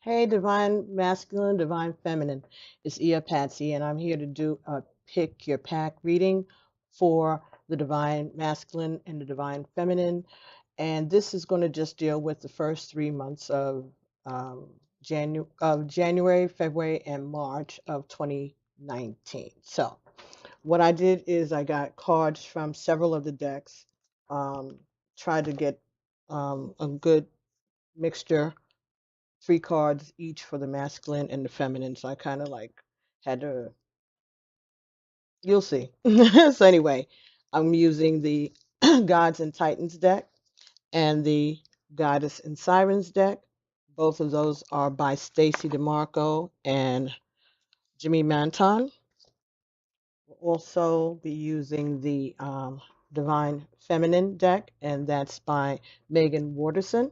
Hey, Divine Masculine, Divine Feminine. It's Patsy, and I'm here to do a pick your pack reading for the Divine Masculine and the Divine Feminine. And this is going to just deal with the first 3 months of January, February, and March of 2019. So, what I did is I got cards from several of the decks, tried to get a good mixture, 3 cards each for the masculine and the feminine. So I kind of like had to, you'll see. So anyway, I'm using the Gods and Titans deck and the Goddess and Sirens deck. Both of those are by Stacy DeMarco and Jimmy Manton. We'll also be using the Divine Feminine deck, and that's by Megan Waterson.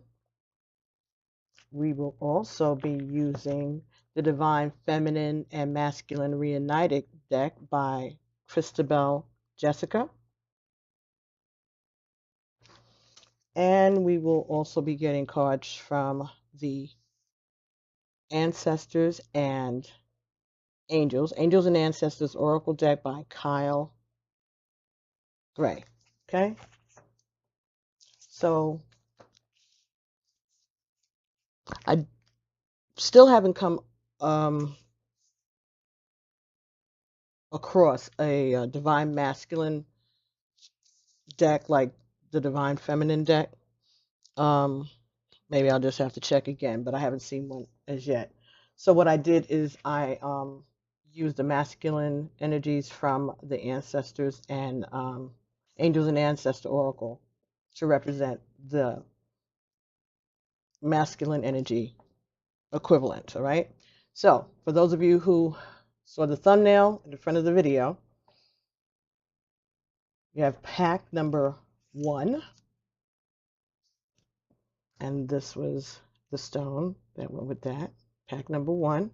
We will also be using the Divine Feminine and Masculine Reunited deck by Christabel Jessica. And we will also be getting cards from the Ancestors and Angels and Ancestors Oracle deck by Kyle Gray. Okay? So I still haven't come across a Divine Masculine deck like the Divine Feminine deck. Maybe I'll just have to check again, but I haven't seen one as yet. So what I did is I used the masculine energies from the Ancestors and Angels and Ancestor Oracle to represent the masculine energy equivalent, all right? So for those of you who saw the thumbnail in the front of the video, you have pack number 1, and this was the stone that went with that. Pack number 1.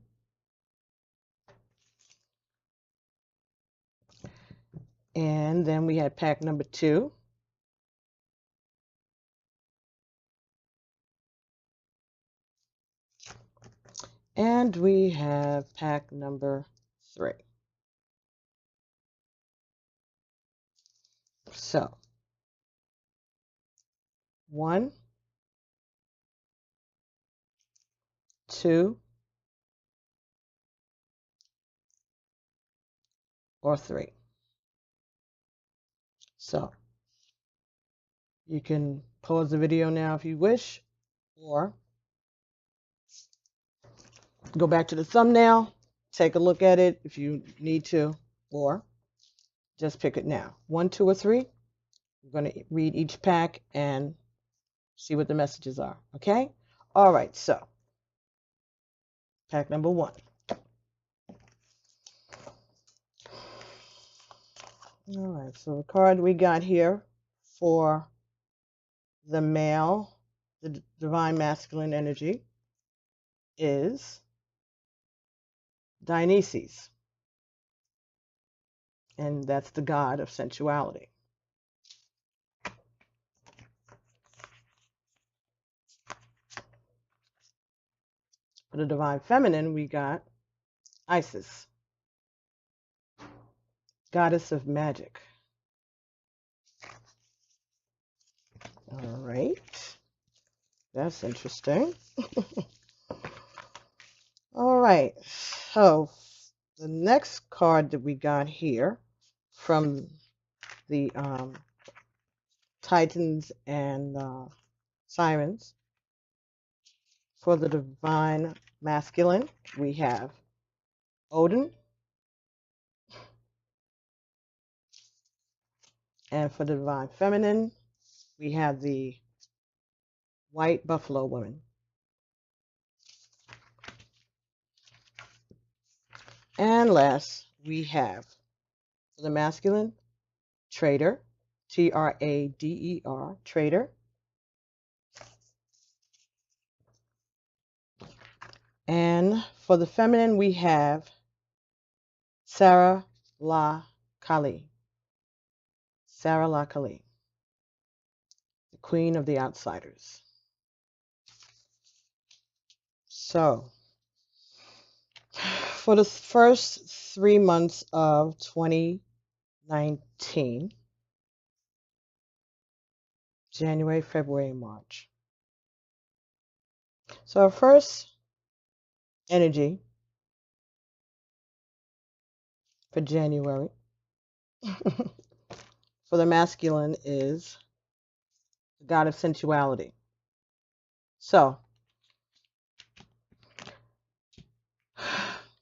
And then we had pack number 2. And we have pack number 3. So 1, 2, or 3. So you can pause the video now if you wish, or go back to the thumbnail, take a look at it if you need to, or just pick it now. 1, 2, or 3. We're going to read each pack and see what the messages are. Okay? All right, so pack number 1. All right, so the card we got here for the male, the divine masculine energy, is Dionysus, and that's the god of sensuality. For the divine feminine, we got Isis, goddess of magic. All right, that's interesting. All right, so the next card that we got here from the Titans and Sirens, for the divine masculine, we have Odin. And for the divine feminine, we have the white buffalo woman. And last, we have for the masculine, Trader, Trader, Trader. And for the feminine, we have Sarah La Kali. Sarah La Kali, the queen of the outsiders. So, for the first 3 months of 2019, January, February, and March. So, our first energy for January for the masculine is the god of sensuality. So,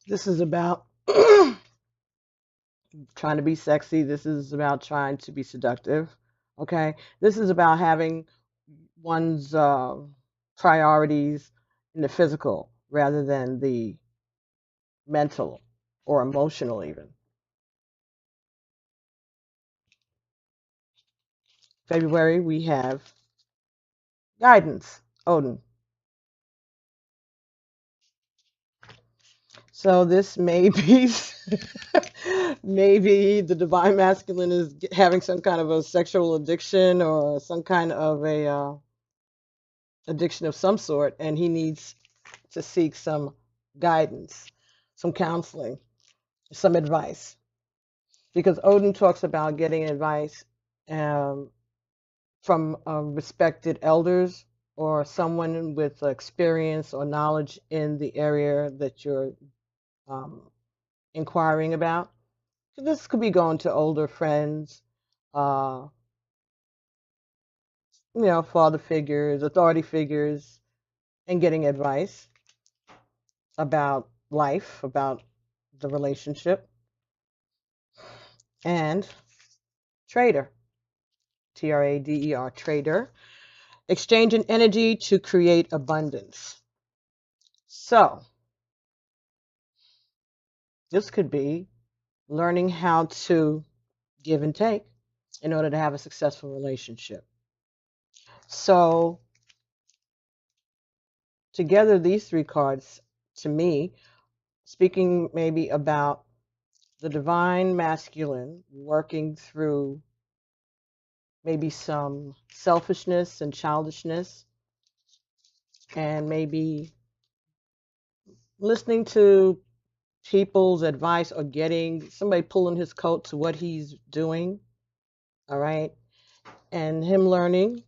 this is about trying to be sexy. This is about trying to be seductive. Okay. This is about having one's priorities in the physical rather than the mental or emotional, even. February, we have guidance, Odin. So this may be maybe the divine masculine is having some kind of a sexual addiction or some kind of a addiction of some sort, and he needs to seek some guidance, some counseling, some advice. Because Odin talks about getting advice from respected elders or someone with experience or knowledge in the area that you're inquiring about. So this could be going to older friends, father figures, authority figures, and getting advice about life, about the relationship. And trader, Trader, trader, exchanging energy to create abundance. So this could be learning how to give and take in order to have a successful relationship. So together, these three cards, to me, speaking maybe about the divine masculine working through maybe some selfishness and childishness, and maybe listening to people's advice or getting somebody pulling his coat to what he's doing, all right, and him learning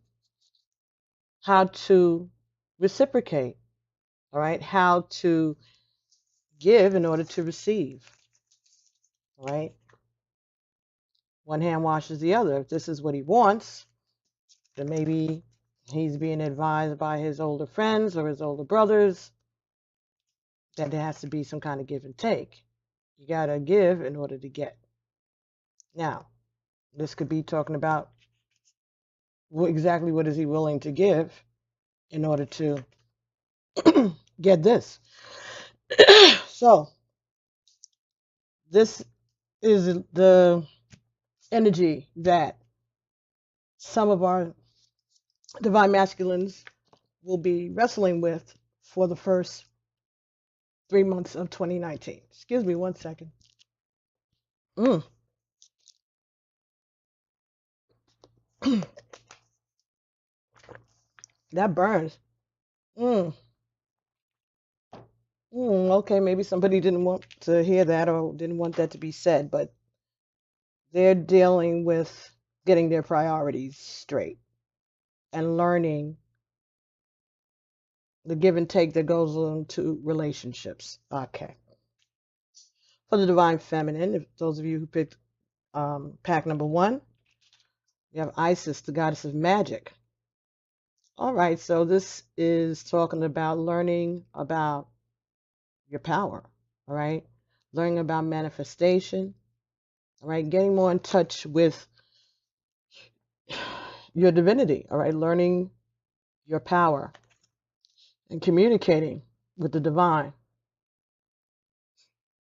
how to reciprocate, all right, how to give in order to receive, all right. One hand washes the other. If this is what he wants, then maybe he's being advised by his older friends or his older brothers that there has to be some kind of give and take. You got to give in order to get. Now, this could be talking about exactly what is he willing to give in order to get this. So, this is the energy that some of our divine masculines will be wrestling with for the first 3 months of 2019. Excuse me 1 second. That burns. Okay, maybe somebody didn't want to hear that or didn't want that to be said, but they're dealing with getting their priorities straight and learning the give and take that goes into relationships. Okay. For the divine feminine, if those of you who picked pack number 1, you have Isis, the goddess of magic. All right, so this is talking about learning about your power, all right? Learning about manifestation, all right? Getting more in touch with your divinity, all right? Learning your power and communicating with the divine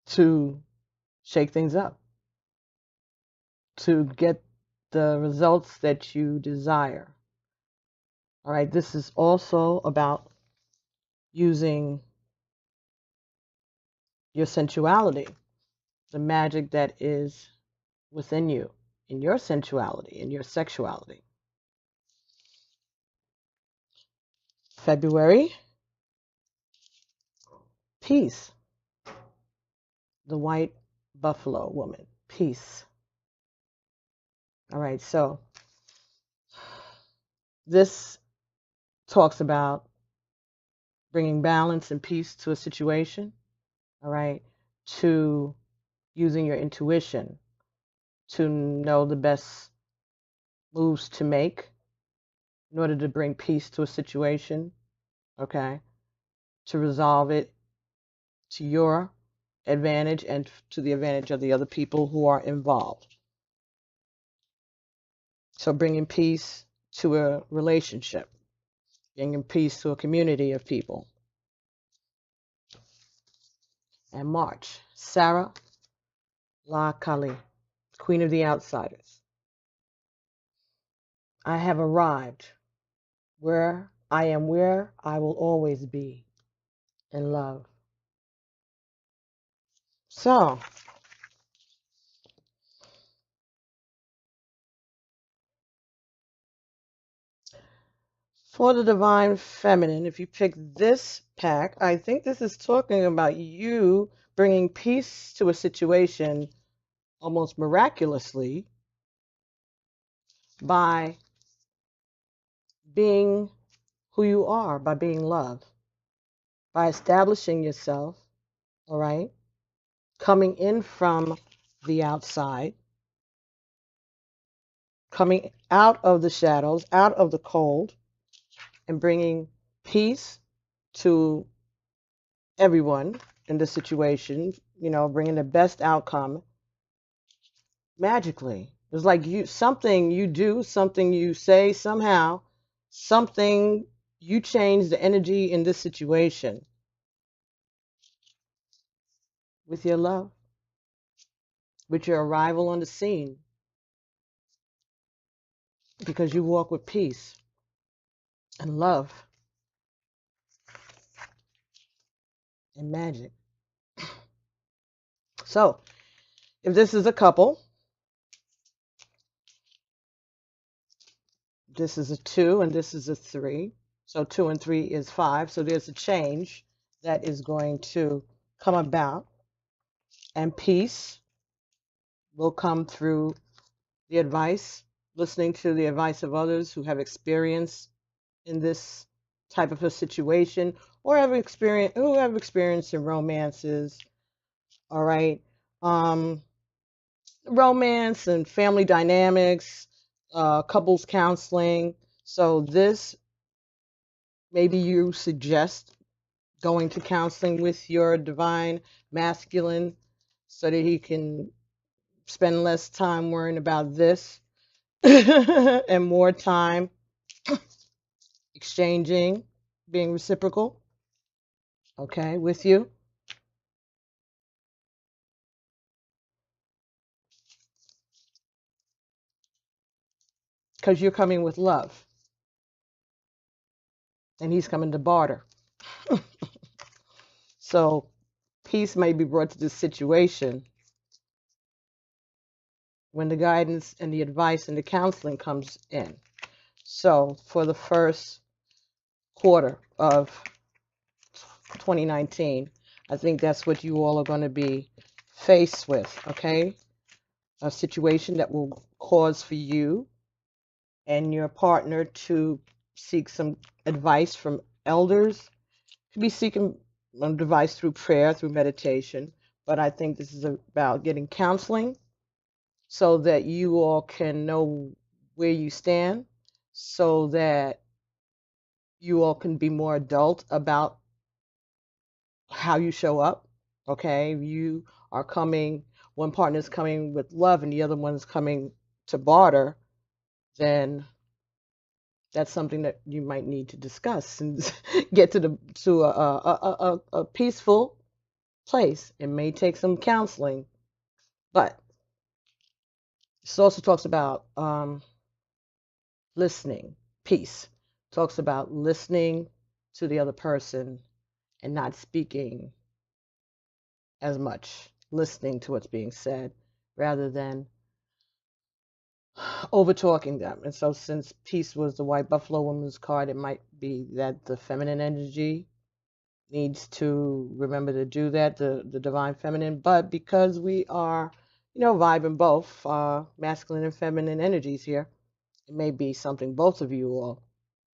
to shake things up, to get the results that you desire. All right, this is also about using your sensuality, the magic that is within you, in your sensuality, in your sexuality. February, peace. The white buffalo woman, peace. All right, so this talks about bringing balance and peace to a situation, all right, to using your intuition to know the best moves to make in order to bring peace to a situation, okay, to resolve it to your advantage and to the advantage of the other people who are involved. So bringing peace to a relationship, bringing peace to a community of people. And March, Sarah La Kali, Queen of the Outsiders. I have arrived where I will always be, in love. So, for the Divine Feminine, if you pick this pack, I think this is talking about you bringing peace to a situation almost miraculously by being who you are, by being love, by establishing yourself, all right, coming in from the outside, coming out of the shadows, out of the cold, and bringing peace to everyone in the situation, you know, bringing the best outcome magically. It's like something you do, something you say, somehow, something you change the energy in this situation with your love, with your arrival on the scene, because you walk with peace and love and magic. So, if this is a couple, this is a 2 and this is a 3. So 2 and 3 is 5. So there's a change that is going to come about. And peace will come through the advice, listening to the advice of others who have experience in this type of a situation, or have experience in romances. All right. Romance and family dynamics, couples counseling. So this, maybe you suggest going to counseling with your divine masculine so that he can spend less time worrying about this and more time exchanging, being reciprocal, okay, with you. Because you're coming with love and he's coming to barter. So peace may be brought to this situation when the guidance and the advice and the counseling comes in. So for the first quarter of 2019, I think that's what you all are going to be faced with, okay? A situation that will cause for you and your partner to seek some advice from elders, to be seeking advice through prayer, through meditation. But I think this is about getting counseling so that you all can know where you stand, so that you all can be more adult about how you show up. Okay, you are coming, one partner is coming with love and the other one's coming to barter, then that's something that you might need to discuss and get to a peaceful place. It may take some counseling, but this also talks about listening. Peace talks about listening to the other person and not speaking as much, listening to what's being said rather than over talking them. And so since peace was the white buffalo woman's card, it might be that the feminine energy needs to remember to do that, the divine feminine. But because we are, vibing both masculine and feminine energies here, it may be something both of you all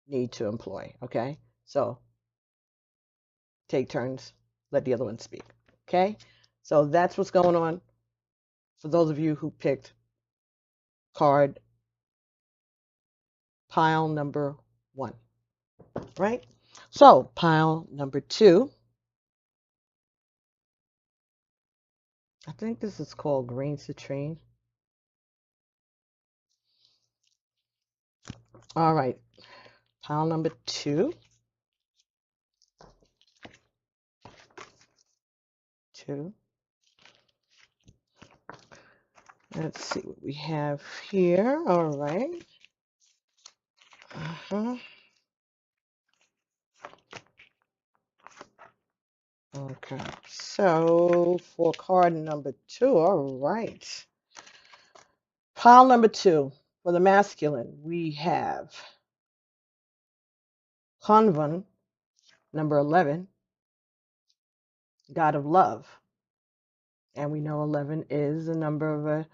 need to employ. Okay, so take turns, let the other one speak. Okay, so that's what's going on for those of you who picked card pile number 1, right? So pile number 2, I think this is called green citrine. All right, pile number 2. 2. Let's see what we have here. All right. Okay, so for card number 2, all right. Pile number 2, for the masculine, we have Convan, number 11, God of Love. And we know 11 is a number of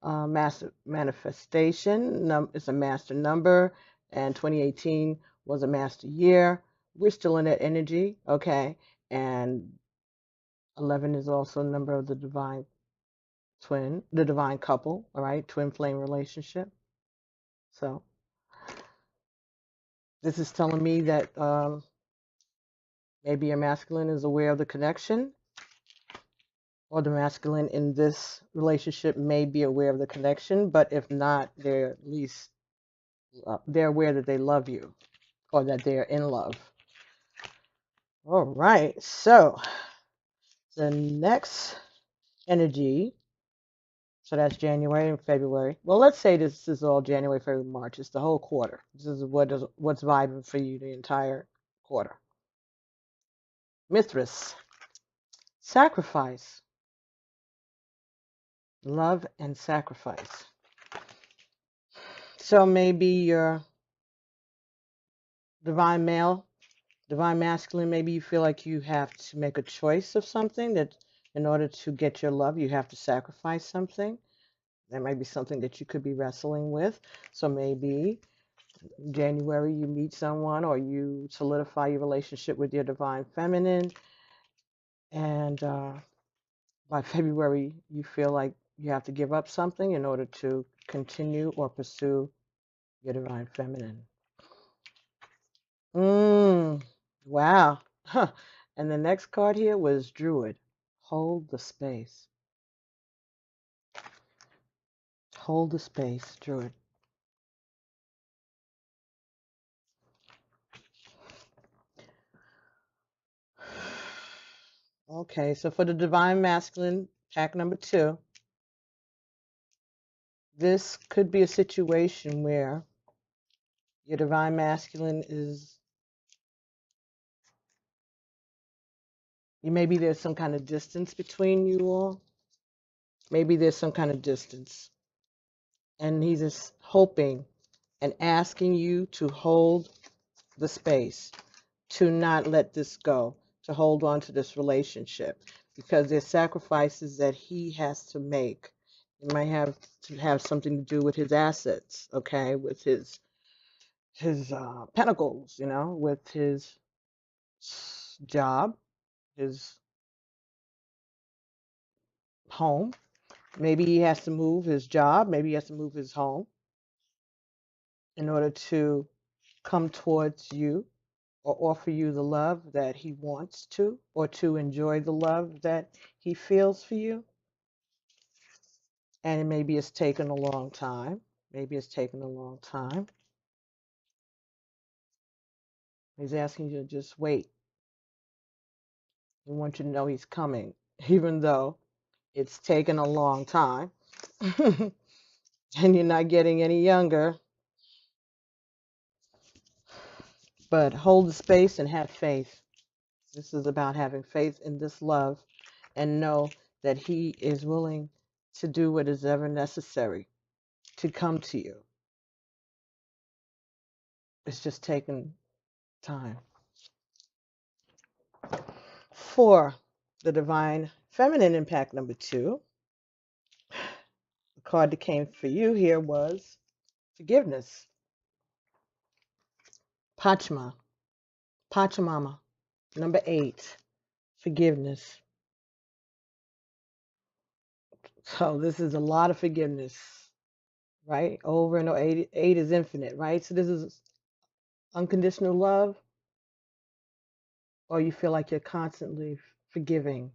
a master manifestation. It's a master number, and 2018 was a master year. We're still in that energy, okay? And 11 is also a number of the divine twin, the divine couple, all right? Twin flame relationship. So this is telling me that maybe your masculine is aware of the connection, or the masculine in this relationship may be aware of the connection, but if not, they're at least they're aware that they love you, or that they're in love. All right, so the next energy, so that's January and February. Well, let's say this is all January, February, March. It's the whole quarter. This is what's vibing for you the entire quarter. Mithras, sacrifice, love and sacrifice. So maybe your divine male, divine masculine, maybe you feel like you have to make a choice of something, that in order to get your love, you have to sacrifice something. That might be something that you could be wrestling with. So maybe in January you meet someone, or you solidify your relationship with your divine feminine, and by February you feel like you have to give up something in order to continue or pursue your divine feminine. Wow. Huh. And the next card here was Druid. Hold the space. Hold the space, Druid. Okay, so for the divine masculine, pack number 2, this could be a situation where your divine masculine is, maybe there's some kind of distance between you all. Maybe there's some kind of distance. And he's just hoping and asking you to hold the space, to not let this go, to hold on to this relationship, because there's sacrifices that he has to make. It might have to have something to do with his assets, okay, with his pentacles, with his job, his home. Maybe he has to move his job, maybe he has to move his home in order to come towards you, or offer you the love that he wants to, or to enjoy the love that he feels for you. And maybe it's taken a long time. Maybe it's taken a long time. He's asking you to just wait. He wants you to know he's coming, even though it's taken a long time. And you're not getting any younger. But hold the space and have faith. This is about having faith in this love, and know that he is willing to do what is ever necessary to come to you. It's just taking time. for the divine feminine impact number 2, the card that came for you here was forgiveness. Pachamama, number 8, forgiveness. So this is a lot of forgiveness, right? Over and over. 8 is infinite, right? So this is unconditional love, or you feel like you're constantly forgiving,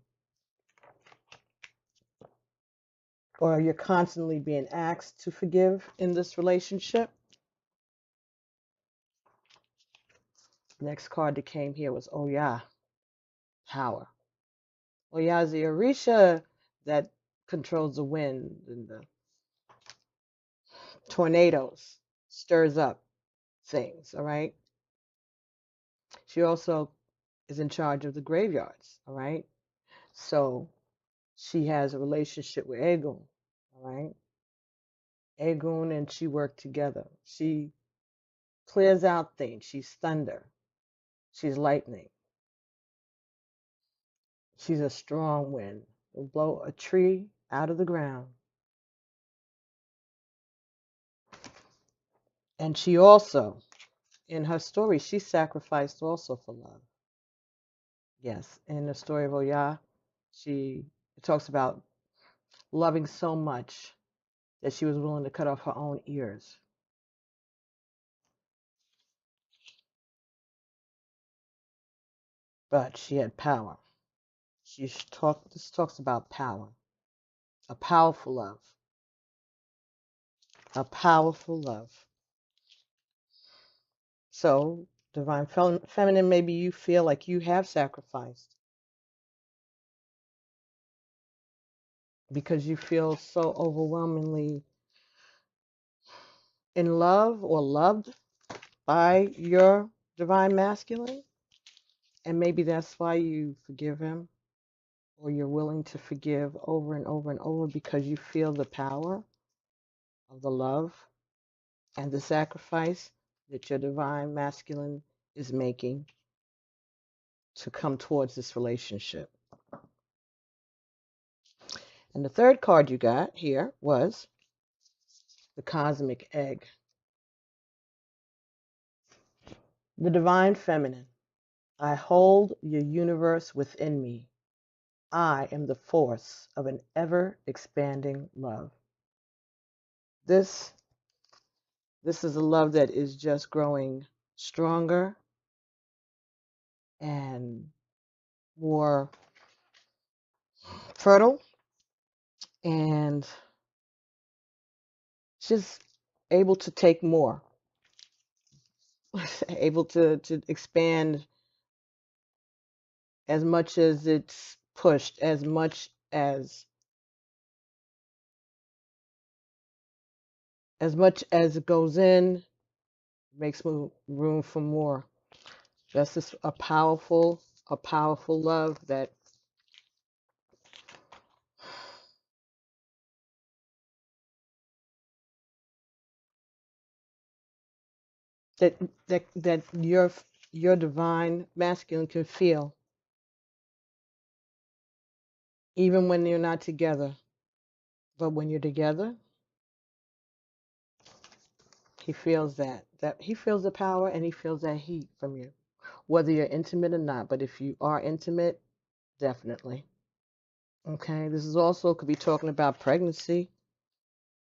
or you're constantly being asked to forgive in this relationship. Next card that came here was Oya, power. Oya is the Orisha that controls the wind and the tornadoes, stirs up things, all right? She also is in charge of the graveyards, all right? So she has a relationship with Egun, all right? Egun and she work together. She clears out things. She's thunder. She's lightning. She's a strong wind. Will blow a tree out of the ground. And she also, in her story, she sacrificed also for love. Yes, in the story of Oya, it talks about loving so much that she was willing to cut off her own ears. But she had power. This talks about power, a powerful love, a powerful love. So, divine feminine, maybe you feel like you have sacrificed because you feel so overwhelmingly in love or loved by your divine masculine. And maybe that's why you forgive him, or you're willing to forgive over and over and over because you feel the power of the love and the sacrifice that your divine masculine is making to come towards this relationship. And the third card you got here was the cosmic egg. The divine feminine. I hold your universe within me. I am the force of an ever-expanding love. This is a love that is just growing stronger and more fertile, and just able to take more, able to expand as much as it's pushed, as much as it goes in, makes room for more. That's just a powerful love that your divine masculine can feel, even when you're not together. But when you're together, he feels that he feels the power, and he feels that heat from you, whether you're intimate or not. But if you are intimate, definitely. Okay, this is also could be talking about pregnancy,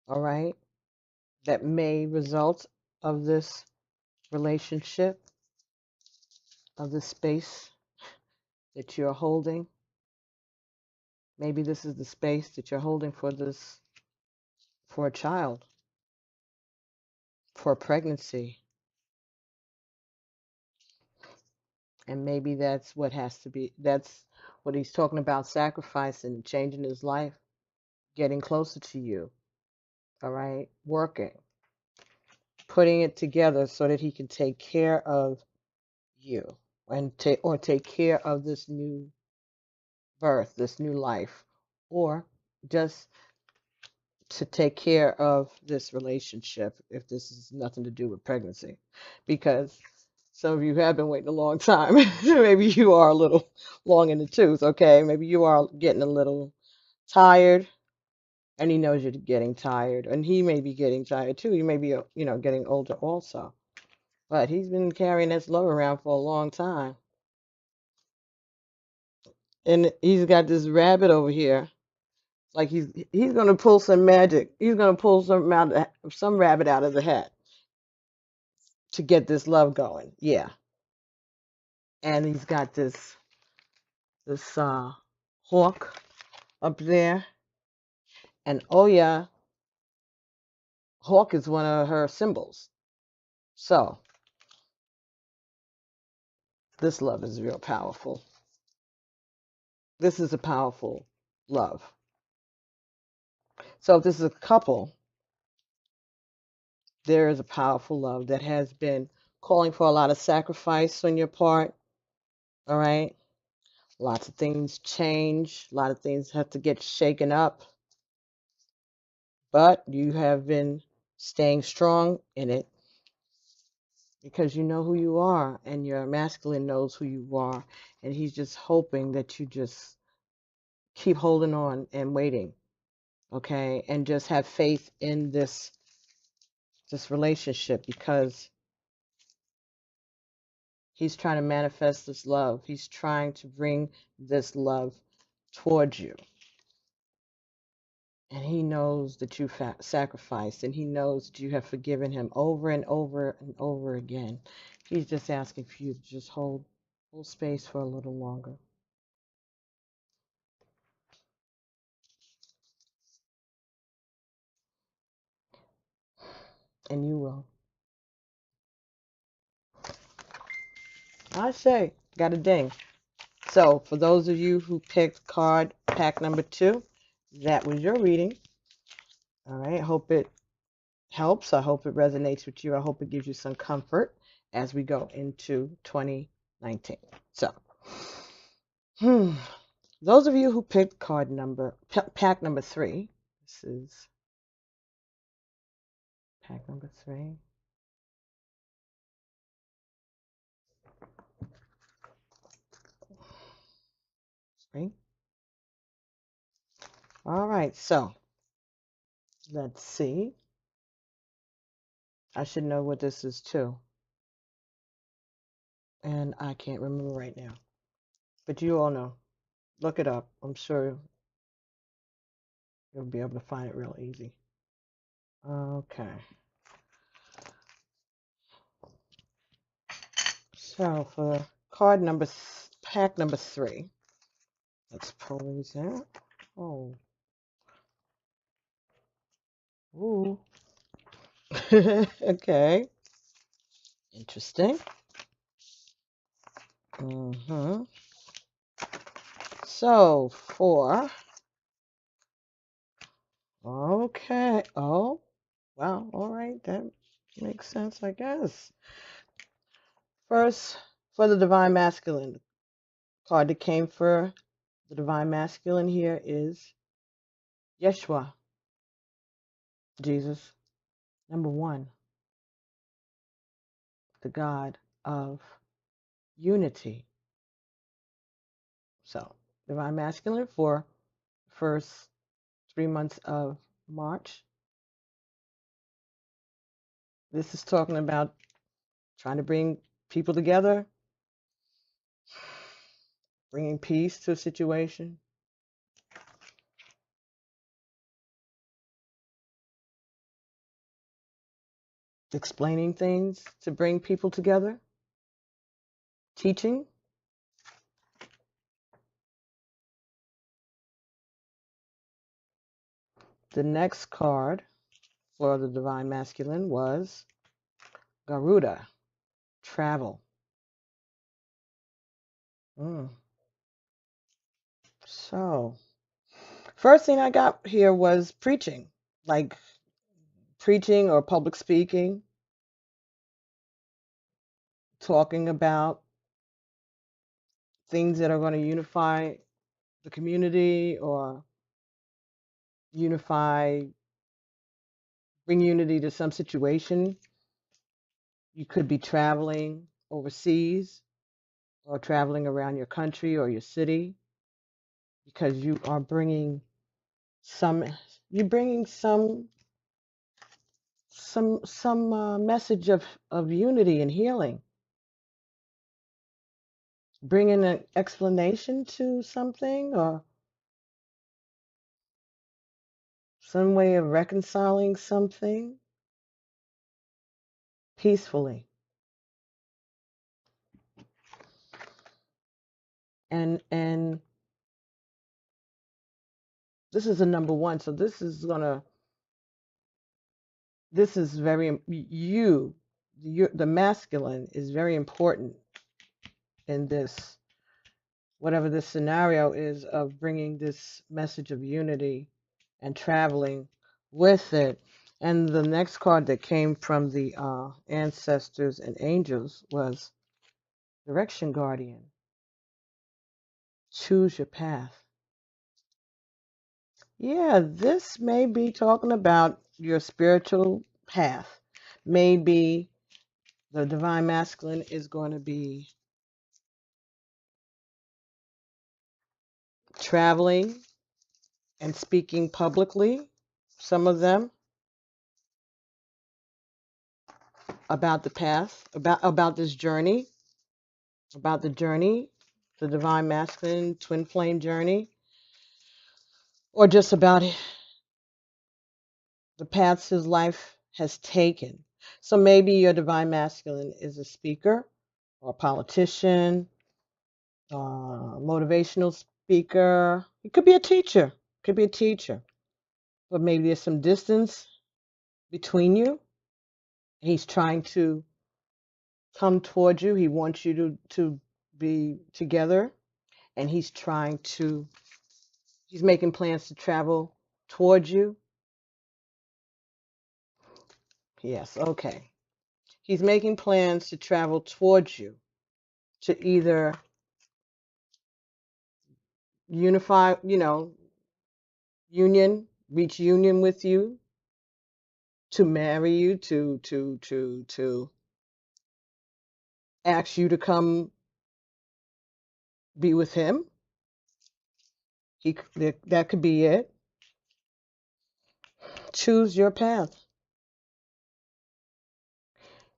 all right, that may result of this relationship, of this space that you're holding. Maybe this is the space that you're holding for a child, for a pregnancy. And maybe that's what he's talking about, sacrificing, changing his life, getting closer to you, all right, working, putting it together so that he can take care of you and take care of this new birth, this new life, or just to take care of this relationship if this is nothing to do with pregnancy. Because Some of you have been waiting a long time. Maybe you are a little long in the tooth, okay? Maybe you are getting a little tired, and he knows you're getting tired, and he may be getting tired too. You may be, getting older also. But he's been carrying this love around for a long time. And he's got this rabbit over here. Like he's gonna pull some magic. He's gonna pull some rabbit out of the hat to get this love going. Yeah. And he's got this hawk up there. And oh yeah, hawk is one of her symbols. So this love is real powerful. This is a powerful love. So if this is a couple, there is a powerful love that has been calling for a lot of sacrifice on your part. All right. Lots of things change. A lot of things have to get shaken up. But you have been staying strong in it because you know who you are, and your masculine knows who you are. And he's just hoping that you just keep holding on and waiting. Okay. And just have faith in this relationship, because he's trying to manifest this love. He's trying to bring this love towards you. And he knows that you've sacrificed, and he knows that you have forgiven him over and over and over again. He's just asking for you to just hold space for a little longer. And you will. I say, got a ding. So for those of you who picked card pack number 2, that was your reading. All right. I hope it helps. I hope it resonates with you. I hope it gives you some comfort as we go into 2019. So, those of you who picked pack number 3, this is pack number 3. All right, so let's see. I should know what this is too. And I can't remember right now. But you all know. Look it up. I'm sure you'll be able to find it real easy. Okay. So for pack number 3, let's pull these out. Oh. Ooh. Okay. Interesting. So okay. Oh, wow. All right. That makes sense, I guess. First, for the Divine Masculine, the card that came for the Divine Masculine here is Yeshua, Jesus. Number 1, the God of unity. So, Divine Masculine for the first 3 months of March. This is talking about trying to bring people together, bringing peace to a situation, explaining things to bring people together, teaching. The next card for the Divine Masculine was Garuda, travel. So, first thing I got here was preaching, like preaching or public speaking, talking about things that are going to unify the community or bring unity to some situation. You could be traveling overseas or traveling around your country or your city, because you are bringing some, you're bringing some message of unity and healing, bringing an explanation to something or some way of reconciling something peacefully. And this is a number one, so this is very, the masculine is very important in this, whatever this scenario is of bringing this message of unity and traveling with it. And the next card that came from the ancestors and angels was Direction Guardian. Choose your path. Yeah, this may be talking about your spiritual path. Maybe the divine masculine is going to be traveling and speaking publicly, some of them, about the path, about this journey, about the journey, the divine masculine twin flame journey, or just about the paths his life has taken. So maybe your divine masculine is a speaker or a politician, motivational speaker. It could be a teacher. Could be a teacher. But maybe there's some distance between you. He's trying to come towards you. He wants you to be together, and he's making plans to travel towards you. Yes, okay. He's making plans to travel towards you, to either unify, reach union with you, to marry you, to ask you to come be with him. That could be it. Choose your path.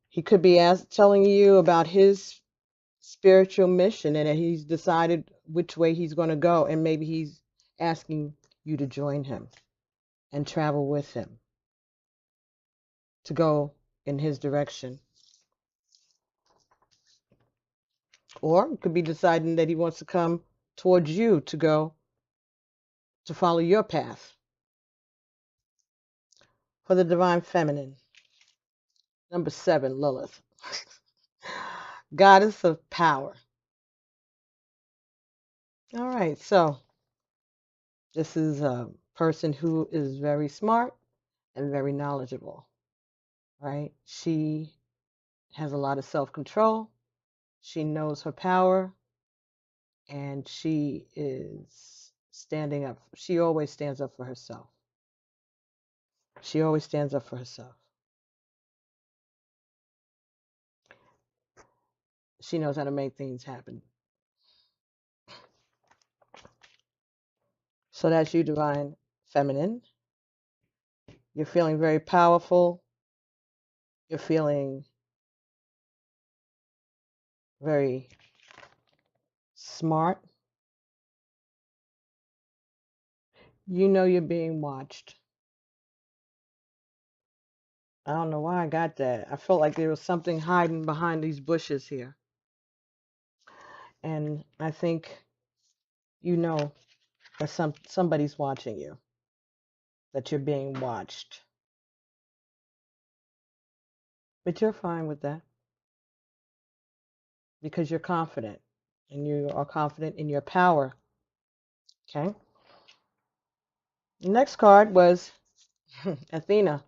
He could be telling you about his spiritual mission, and that he's decided which way he's going to go, and maybe he's asking you to join him and travel with him, to go in his direction. Or it could be deciding that he wants to come towards you to go to follow your path. For the divine feminine, number 7, Lilith, goddess of power. All right, so this is a person who is very smart and very knowledgeable, right? She has a lot of self-control. She knows her power, and she is standing up. She always stands up for herself. She always stands up for herself. She knows how to make things happen. So that's you, divine feminine. You're feeling very powerful. You're feeling very smart. You know you're being watched. I don't know why I got that. I felt like there was something hiding behind these bushes here. And I think you know that somebody's watching you, that you're being watched. But you're fine with that, because you're confident, and you are confident in your power. Okay? The next card was Athena,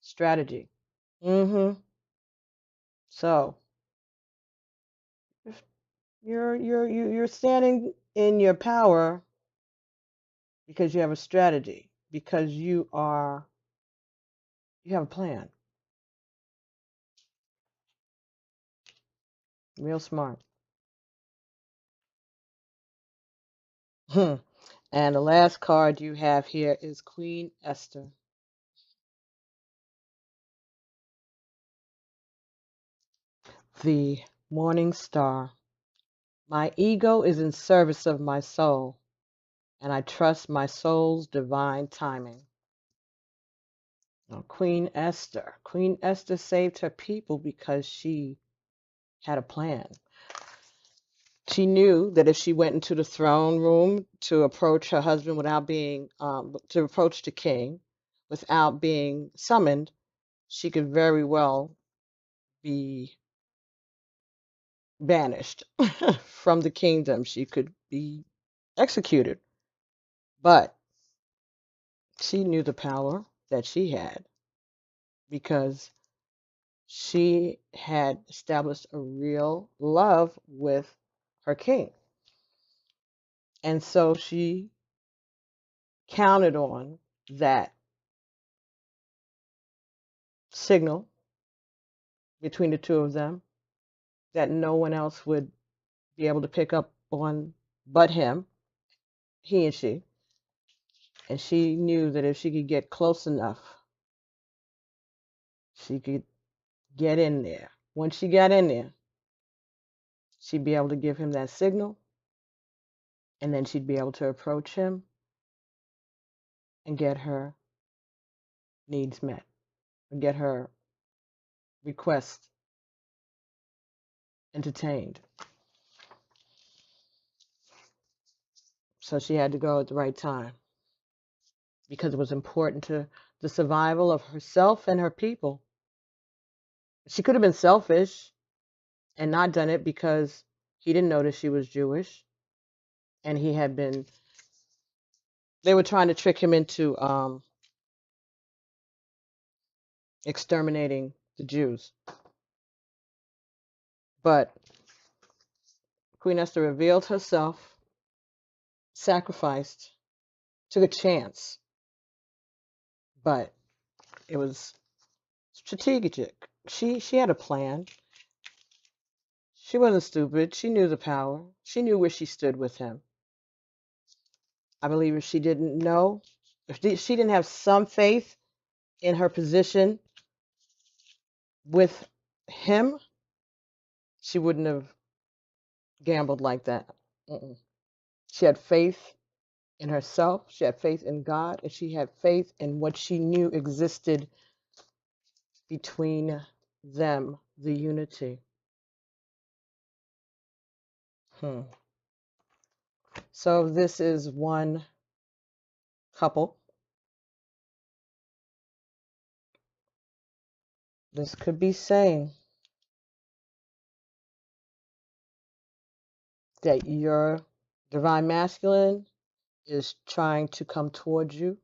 strategy. So you're standing in your power because you have a strategy, because you have a plan. Real smart. And the last card you have here is Queen Esther. The morning star. My ego is in service of my soul, and I trust my soul's divine timing. Now, Queen Esther. Queen Esther saved her people because she had a plan. She knew that if she went into the throne room to approach her husband without being, to approach the king without being summoned, she could very well be banished from the kingdom. She could be executed. But she knew the power that she had because she had established a real love with her king. And so she counted on that signal between the two of them that no one else would be able to pick up on but him, he and she. And she knew that if she could get close enough, she could get in there. Once she got in there, she'd be able to give him that signal, and then she'd be able to approach him and get her needs met, or get her request entertained. So she had to go at the right time because it was important to the survival of herself and her people. She could have been selfish and not done it because he didn't notice she was Jewish, and they were trying to trick him into exterminating the Jews. But Queen Esther revealed herself, sacrificed, took a chance, but it was strategic. She had a plan. She wasn't stupid. She knew the power. She knew where she stood with him. I believe if she didn't know, if she didn't have some faith in her position with him, she wouldn't have gambled like that. She had faith in herself. She had faith in God, and she had faith in what she knew existed between them, the unity. So this is one couple. This could be saying that your divine masculine is trying to come towards you.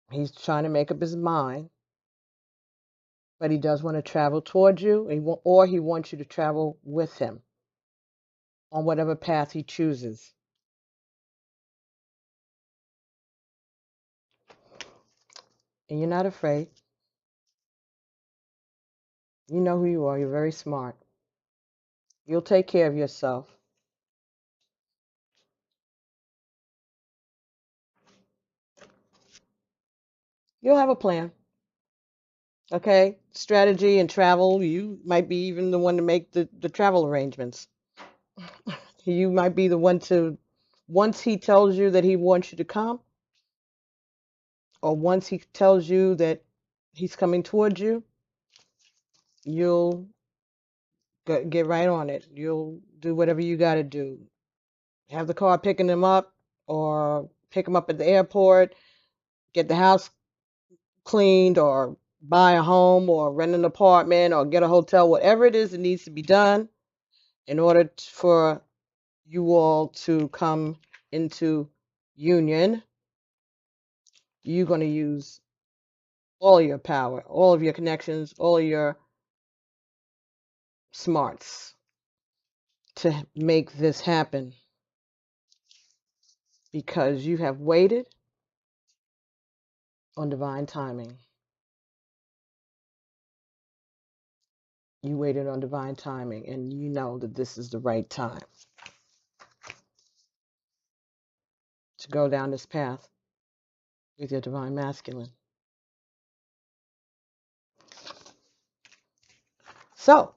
He's trying to make up his mind, but he does want to travel towards you, or he wants you to travel with him on whatever path he chooses. And you're not afraid. You know who you are. You're very smart. You'll take care of yourself. You'll have a plan. Okay? Strategy and travel. You might be even the one to make the travel arrangements. You might be the one to, once he tells you that he wants you to come, or once he tells you that he's coming towards you, you'll get right on it. You'll do whatever you got to do. Have the car picking him up, or pick him up at the airport, get the house cleaned, or buy a home, or rent an apartment, or get a hotel, whatever it is that needs to be done in order for you all to come into union. You're going to use all your power, all of your connections, all of your smarts to make this happen, because you have waited on divine timing. you waited on divine timing and you know that this is the right time to go down this path with your divine masculine. So,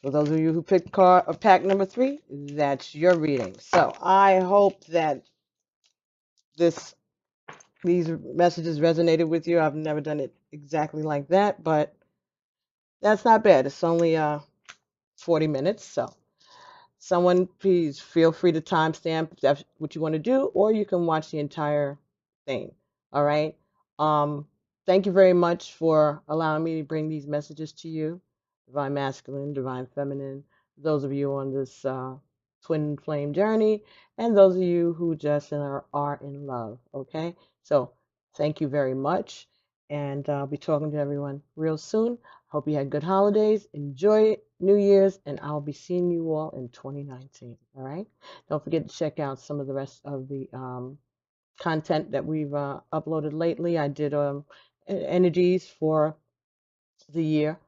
for those of you who picked card or pack number 3, that's your reading. So I hope that these messages resonated with you. I've never done it exactly like that, but that's not bad. It's only 40 minutes, so someone please feel free to timestamp if that's what you want to do, or you can watch the entire thing. All right. Thank you very much for allowing me to bring these messages to you, divine masculine, divine feminine, those of you on this twin flame journey, and those of you who just are in love. Okay. So thank you very much. And I'll be talking to everyone real soon. Hope you had good holidays. Enjoy New Year's, and I'll be seeing you all in 2019. All right. Don't forget to check out some of the rest of the content that we've uploaded lately. I did energies for the year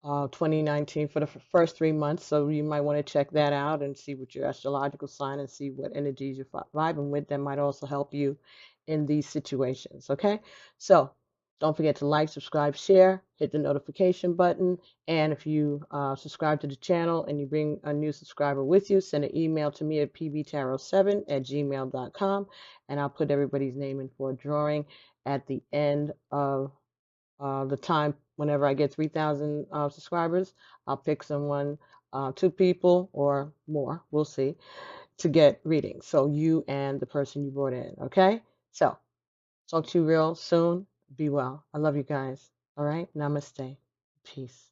2019 for the first 3 months. So you might want to check that out and see what your astrological sign and see what energies you're vibing with. That might also help you in these situations. Okay. So don't forget to like, subscribe, share, hit the notification button. And if you subscribe to the channel and you bring a new subscriber with you, send an email to me at pbtarot7@gmail.com. And I'll put everybody's name in for a drawing at the end of the time. Whenever I get 3,000 subscribers, I'll pick someone, 2 people or more, we'll see, to get readings. So you and the person you brought in, okay? So talk to you real soon. Be well. I love you guys. All right? Namaste. Peace.